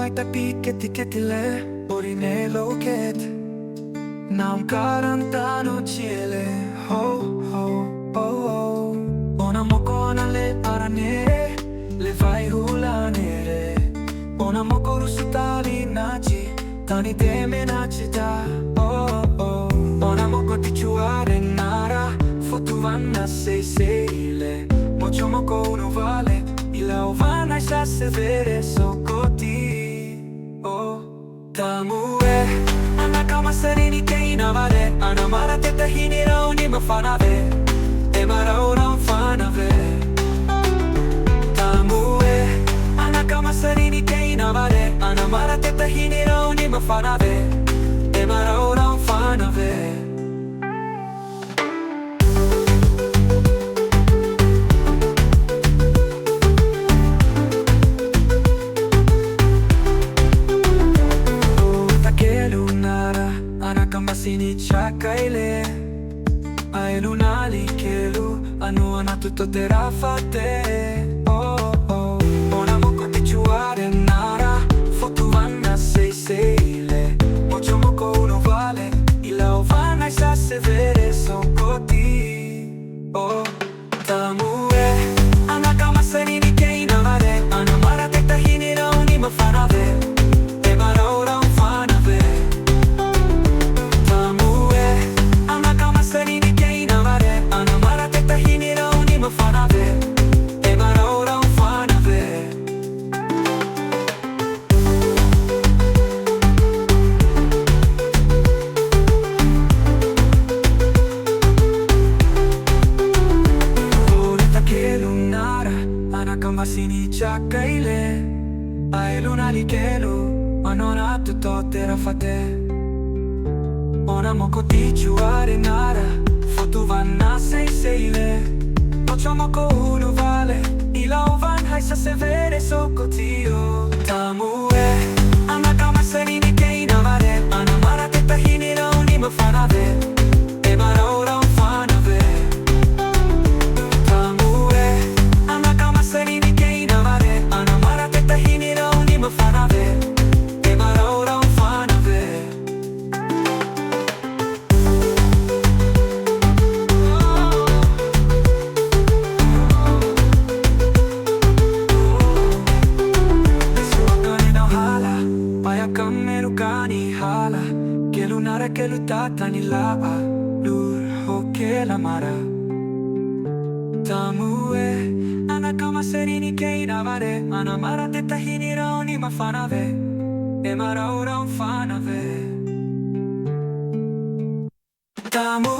ai tapi keti-ketile Orine loket Nam karantano ciele Ho ho ho ho Ona moko le arane Le vai hula nere Ona moko rusutali naci Tani teme nacita Oh oh Ona moko tichuare nara Fotuvanna sei seile Mocho moko uno vale Ila ovana sa severe Saukoti Oh Tamue Anakama sarini ke inavare Anamara teta hinira oni mafanave Emara ora fanave Tamue Anakama sarini ke inavare Anamara teta hinira oni mafanave Emara ora fanave Sini chakaile Ai lunali kelu Anu ana tutto terafate Oh oh Ona moko tichuare nara Fotuvanna sei seile Mocho moko uno vale Ila ovana isa severe Saukoti Oh Tamue Anakama sarini ke inavare Anamara teta hinira oni mafanave Emara ora fanave Sini chakaile Ai lunali kelu Anona tutto terafate Ona moko tichuare nara Fotuvanna sei seile Mocho moko uno vale Ila ovan haisa severe Saukoti oh Tamue Anakama sarini ke inavare Anamara teta hinira oni mafanave Emara ora fanave Tamue Anakama sarini fanave Emara ora fanave Suakane na hala Payakam merukani hala Kelu nara kelu tatani laba Lur hoke la mara Tamue Anakama sarini ke inavare Anamara teta hinira oni mafanave Emara ora fanave Tamue